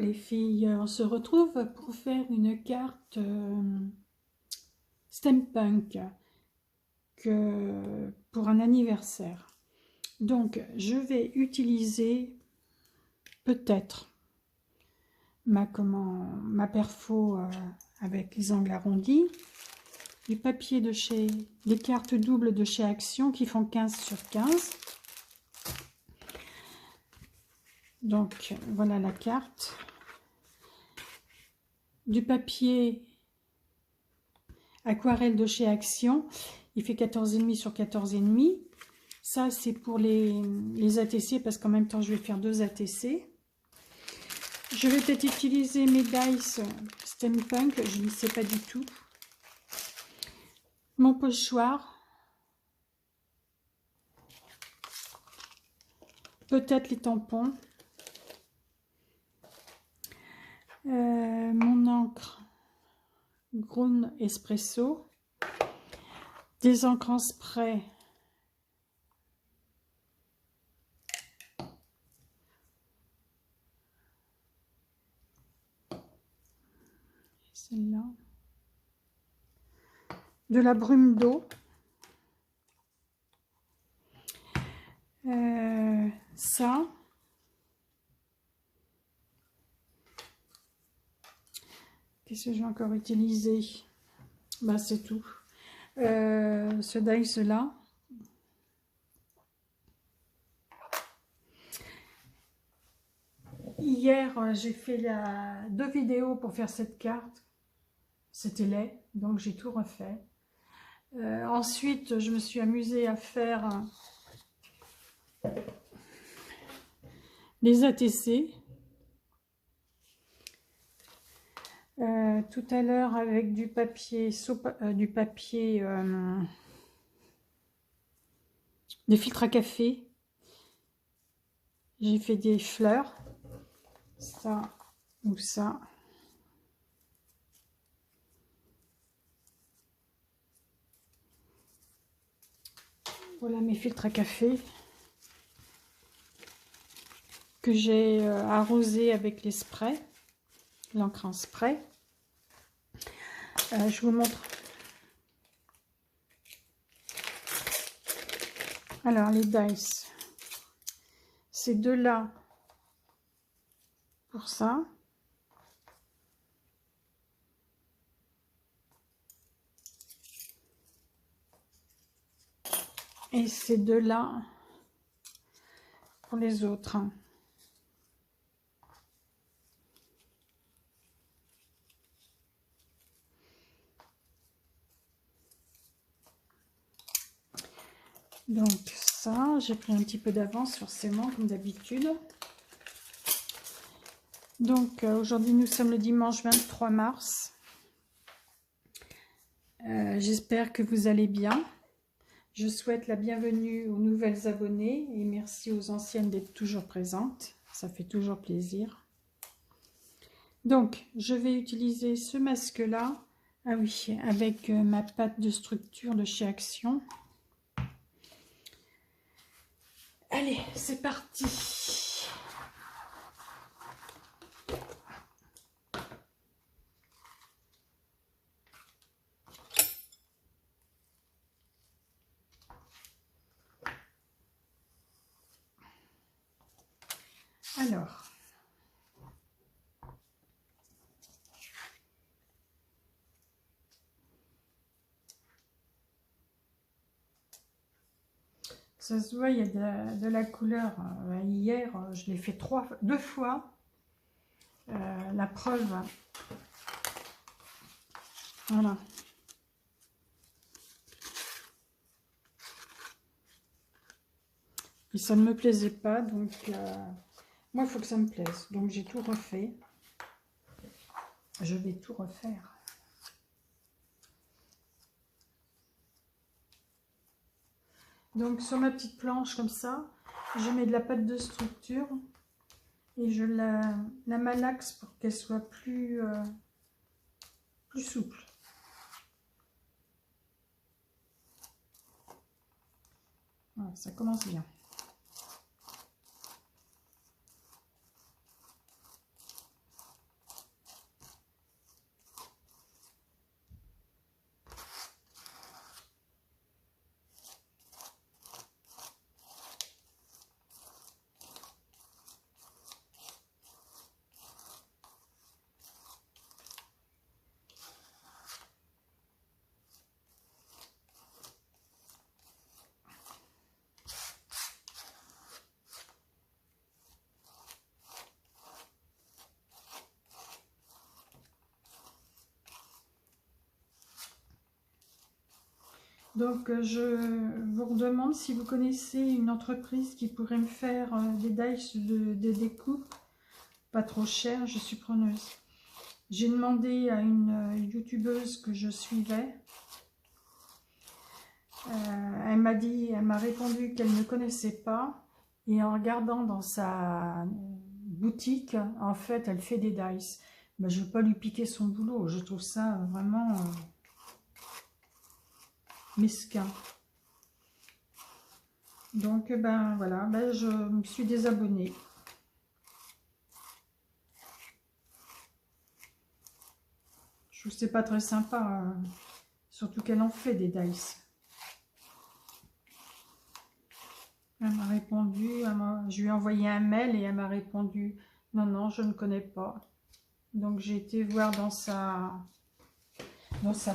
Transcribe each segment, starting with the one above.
les filles, on se retrouve pour faire une carte steampunk pour un anniversaire. Donc je vais utiliser peut-être ma perfo avec les angles arrondis, du papier de chez, des cartes doubles de chez Action qui font 15 sur 15. Donc voilà la carte. Du papier aquarelle de chez Action, il fait 14,5 sur 14,5. Ça c'est pour les ATC parce qu'en même temps je vais faire 2 ATC. Je vais peut-être utiliser mes dice steampunk, je ne sais pas du tout. Mon pochoir. Peut-être les tampons. Mon encre Grown Espresso. Des encres en spray. Celle-là. De la brume d'eau. Ça. Qu'est-ce que j'ai encore utilisé? Bah, c'est tout. Ce dice là. Hier, j'ai fait 2 vidéos pour faire cette carte. C'était laid, donc j'ai tout refait. Ensuite, je me suis amusée à faire les ATC. Tout à l'heure avec du papier, des filtres à café. J'ai fait des fleurs, ça ou ça. Voilà mes filtres à café que j'ai arrosé avec les sprays, l'encre en spray. Je vous montre. Alors les dice, ces deux là pour ça. Et ces deux là pour les autres. Donc ça, j'ai pris un petit peu d'avance forcément comme d'habitude. Donc aujourd'hui nous sommes le dimanche 23 mars. J'espère que vous allez bien. Je souhaite la bienvenue aux nouvelles abonnées et merci aux anciennes d'être toujours présentes. Ça fait toujours plaisir. Donc je vais utiliser ce masque là. Ah oui, avec ma pâte de structure de chez Action. Allez, c'est parti. Alors, ça se voit, il y a de la couleur. Hier, je l'ai fait 2 fois. La preuve. Voilà. Et ça ne me plaisait pas, donc moi, il faut que ça me plaise. Donc, j'ai tout refait. Je vais tout refaire. Donc, sur ma petite planche, comme ça, je mets de la pâte de structure et je la malaxe pour qu'elle soit plus souple. Voilà, ça commence bien. Donc, je vous redemande si vous connaissez une entreprise qui pourrait me faire des dice de découpe, pas trop cher, je suis preneuse. J'ai demandé à une youtubeuse que je suivais. Elle m'a répondu qu'elle ne connaissait pas. Et en regardant dans sa boutique, en fait, elle fait des dice. Ben, je ne veux pas lui piquer son boulot. Je trouve ça vraiment mesquin. Donc, ben voilà, ben, je me suis désabonnée. Je trouve que c'est pas très sympa, surtout qu'elle en fait des dice. Elle m'a répondu, je lui ai envoyé un mail et elle m'a répondu « Non, non, je ne connais pas ». Donc j'ai été voir dans sa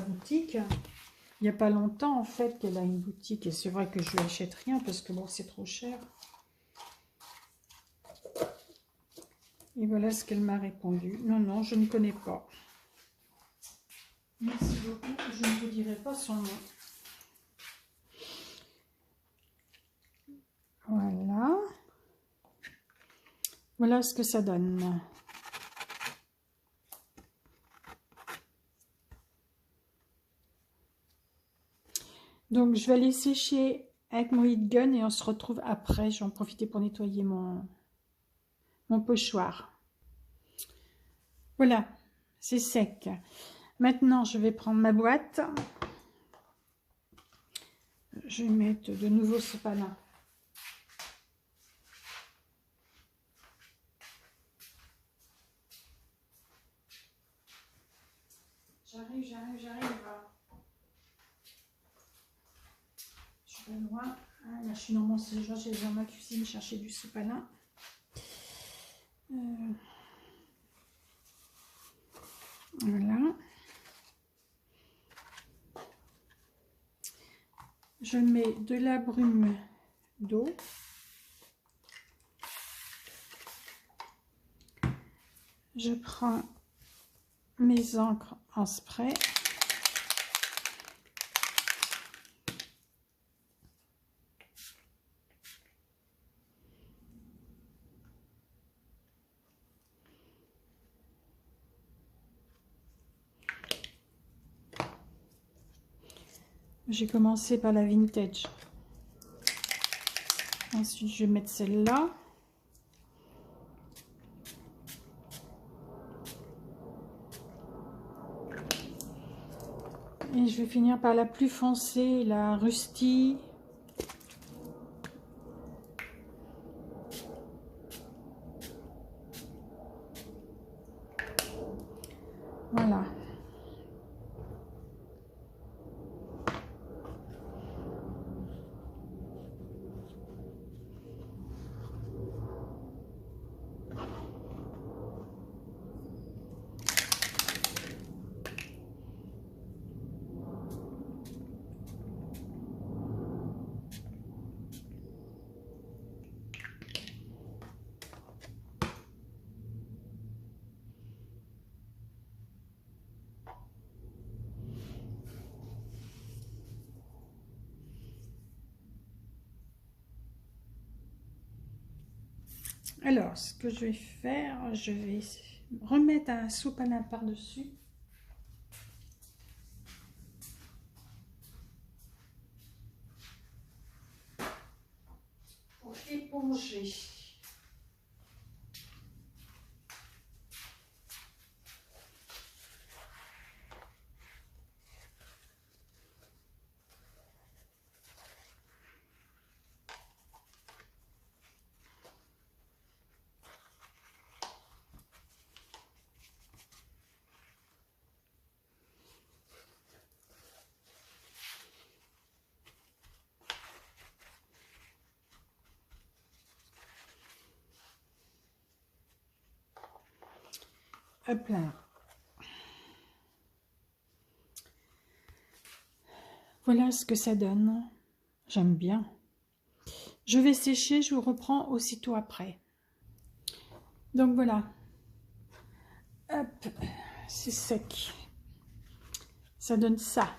boutique. Il n'y a pas longtemps en fait qu'elle a une boutique et c'est vrai que je lui achète rien parce que bon, c'est trop cher. Et voilà ce qu'elle m'a répondu. Non, non, je ne connais pas. Merci beaucoup. Je ne vous dirai pas son nom. Voilà. Voilà ce que ça donne. Donc je vais aller sécher avec mon heat gun et on se retrouve après. Je vais en profiter pour nettoyer mon pochoir. Voilà, c'est sec. Maintenant, je vais prendre ma boîte. Je vais mettre de nouveau ce panneau. J'arrive. Je suis pas loin. Ah, là, je suis dans mon séjour. J'ai dans ma cuisine chercher du sopalin. Voilà. Je mets de la brume d'eau. Je prends mes encres en spray. J'ai commencé par la vintage. Ensuite, je vais mettre celle-là. Et je vais finir par la plus foncée, la Rusty. Voilà. Alors, ce que je vais faire, je vais remettre un sopalin par-dessus. Pour éponger. Hop là. Voilà ce que ça donne. J'aime bien. Je vais sécher, je vous reprends aussitôt après. Donc voilà. Hop, c'est sec. Ça donne ça.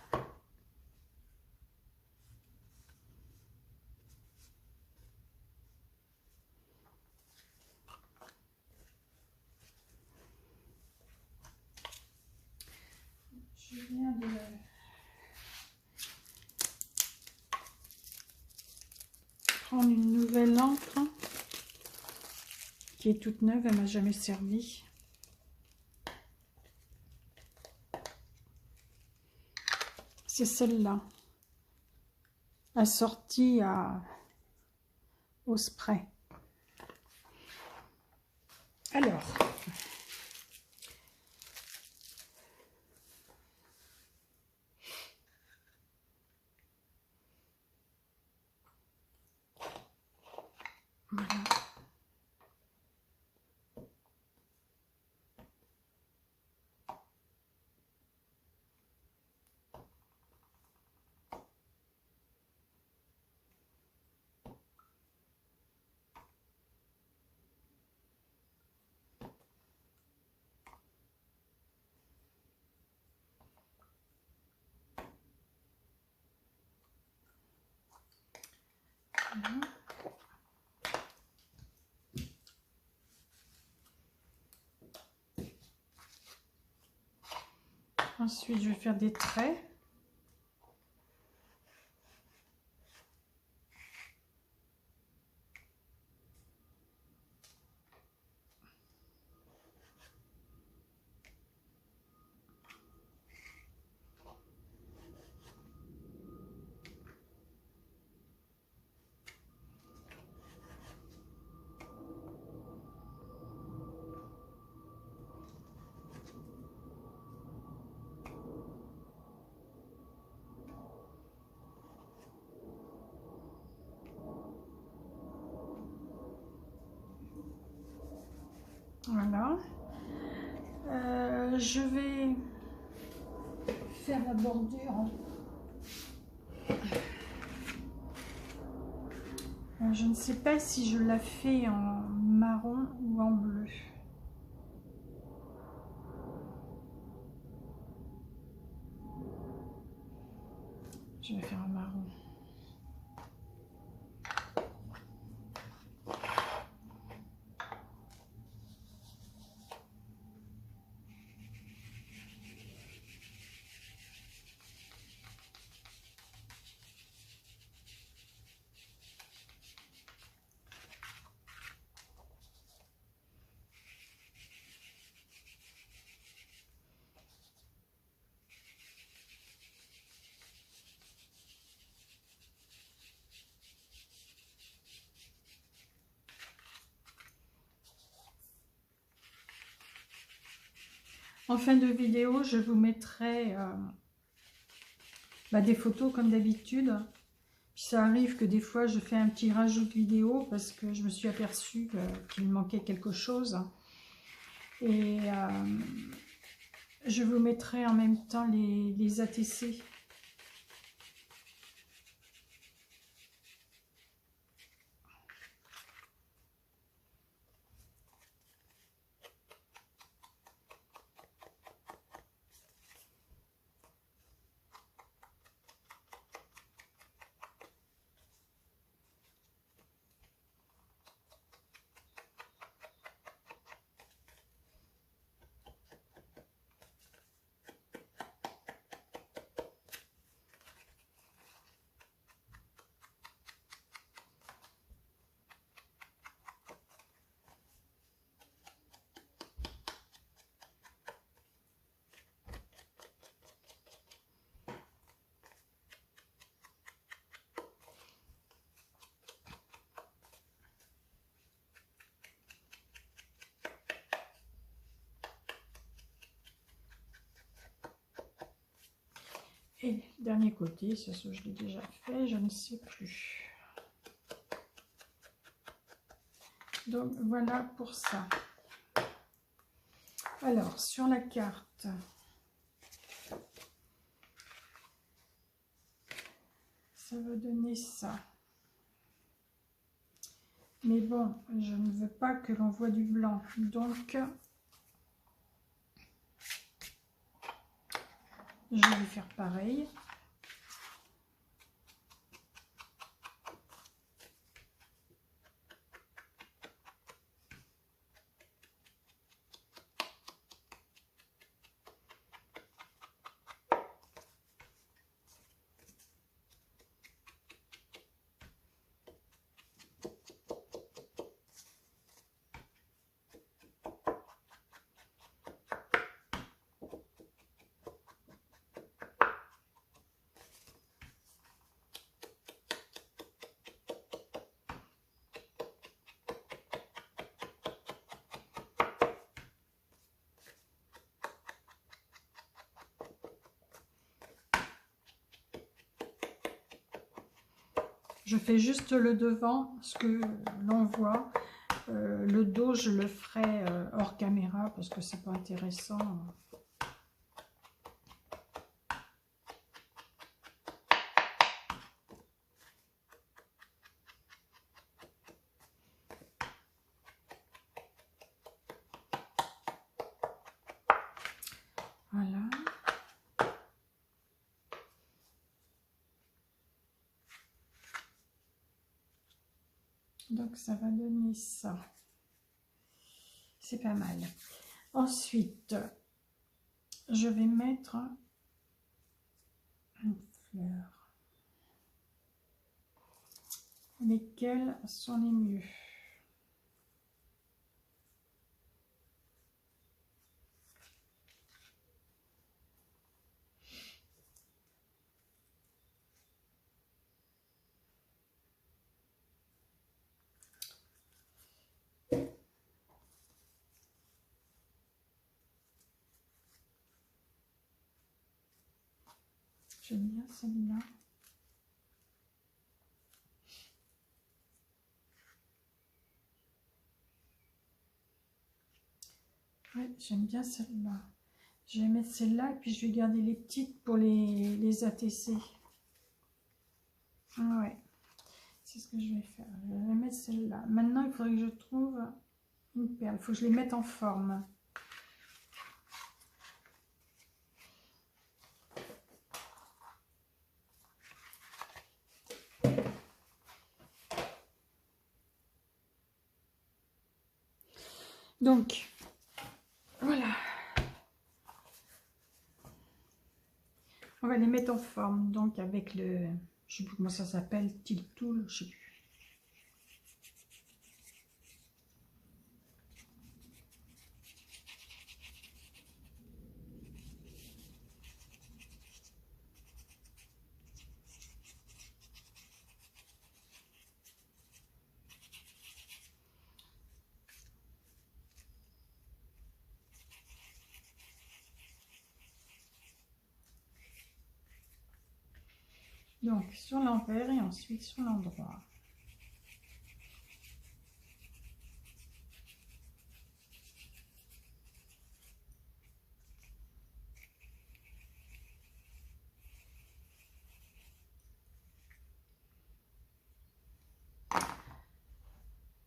prendre une nouvelle encre qui est toute neuve, elle m'a jamais servi. C'est celle-là, assortie au spray. Alors, voilà. Voilà. Ensuite, je vais faire des traits. Voilà. Je vais faire la bordure. Je ne sais pas si je la fais en marron ou en bleu. Je vais faire en marron. En fin de vidéo, je vous mettrai des photos comme d'habitude. Ça arrive que des fois, je fais un petit rajout de vidéo parce que je me suis aperçue qu'il manquait quelque chose. Et je vous mettrai en même temps les ATC. Et dernier côté, ça je l'ai déjà fait, je ne sais plus. Donc voilà pour ça. Alors sur la carte, ça va donner ça. Mais bon, je ne veux pas que l'on voit du blanc, donc je vais faire pareil. Je fais juste le devant, ce que l'on voit. Le dos, je le ferai hors caméra parce que c'est pas intéressant. Voilà. Donc ça va donner ça. C'est pas mal. Ensuite, je vais mettre une fleur. Lesquelles sont les mieux? J'aime bien celle-là. Ouais, j'aime bien celle-là. Je vais mettre celle-là et puis je vais garder les petites pour les ATC. Ouais, c'est ce que je vais faire. Je vais mettre celle-là. Maintenant, il faudrait que je trouve une perle. Il faut que je les mette en forme. Donc, voilà. On va les mettre en forme. Donc, avec le... Je sais plus comment ça s'appelle. Tilt Tool, je sais plus. Donc, sur l'envers et ensuite sur l'endroit.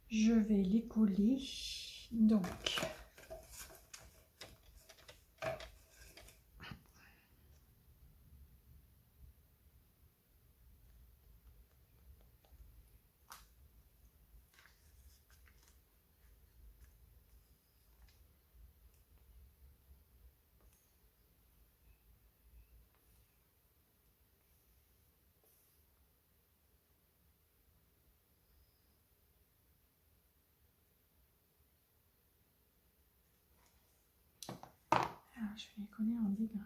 Je vais les coller. Donc, je vais les coller en dégrain.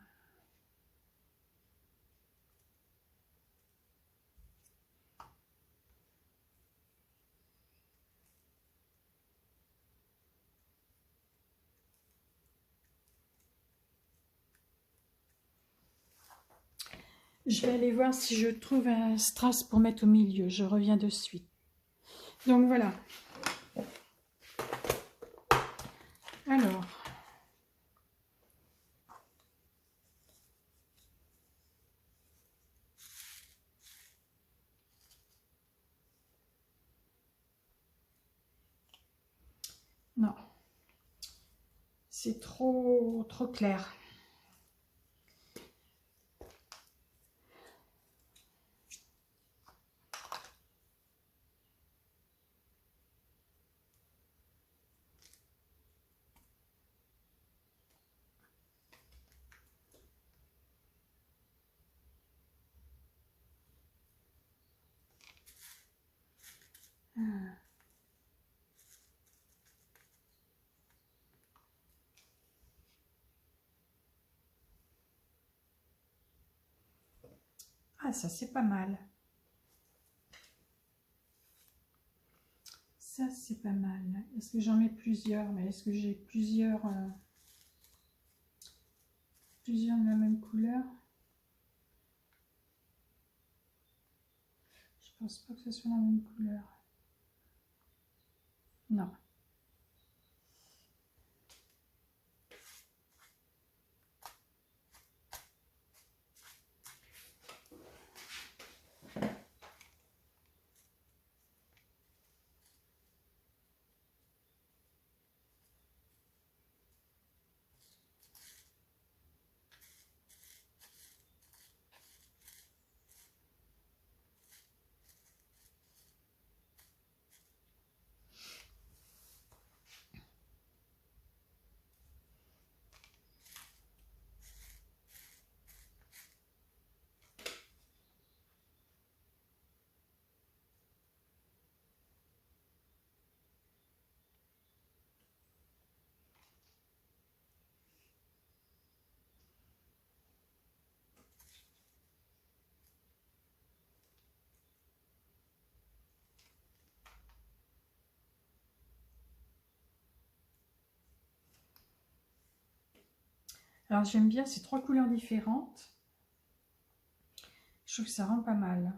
Je vais aller voir si je trouve un strass pour mettre au milieu. Je reviens de suite. Donc voilà. Alors. Non. C'est trop clair. Ah, ça c'est pas mal. Ça c'est pas mal. Est-ce que j'en mets plusieurs? Mais est-ce que j'ai plusieurs de la même couleur? Je pense pas que ce soit la même couleur. Non. Alors j'aime bien ces 3 couleurs différentes. Je trouve que ça rend pas mal.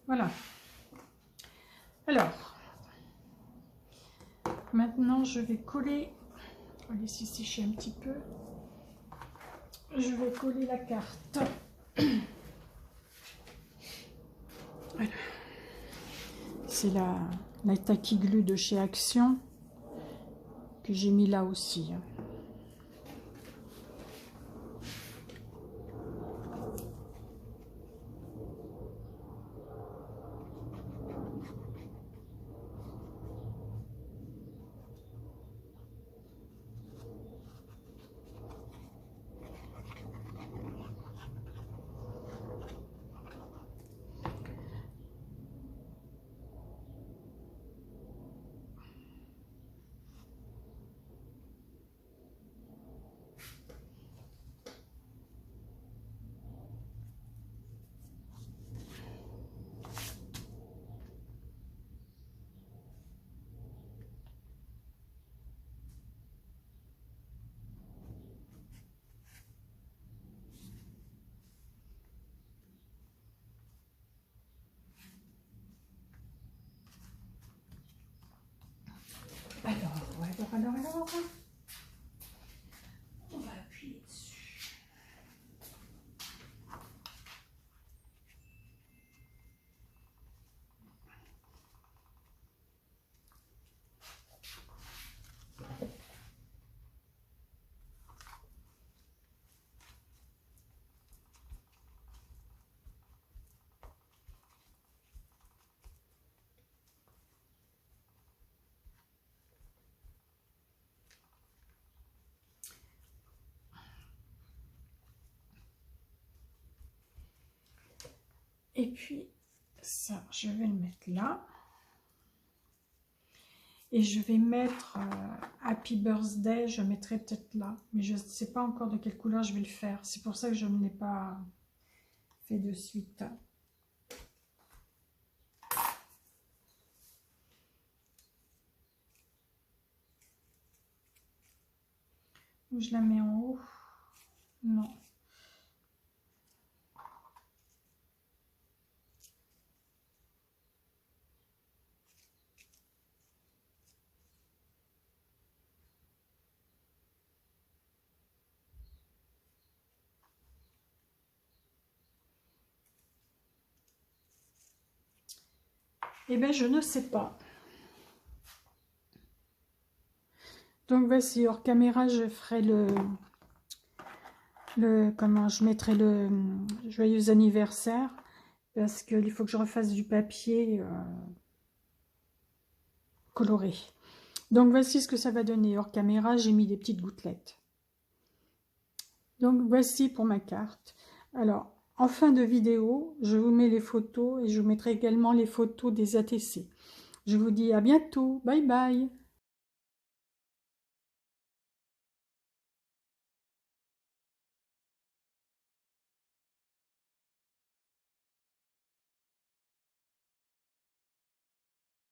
Voilà. Alors, maintenant je vais coller, on va laisser sécher un petit peu. Je vais coller la carte. Voilà. C'est la tacky glue de chez Action que j'ai mis là aussi. Alors. On va appuyer dessus. Et puis, ça, je vais le mettre là. Et je vais mettre Happy Birthday, je mettrai peut-être là. Mais je ne sais pas encore de quelle couleur je vais le faire. C'est pour ça que je ne l'ai pas fait de suite. Ou je la mets en haut? Non. Eh bien, je ne sais pas. Donc voici, hors caméra, je ferai comment je mettrai le joyeux anniversaire, parce qu'il faut que je refasse du papier coloré. Donc voici ce que ça va donner. Hors caméra, j'ai mis des petites gouttelettes. Donc voici pour ma carte. Alors, en fin de vidéo, je vous mets les photos et je vous mettrai également les photos des ATC. Je vous dis à bientôt. Bye bye.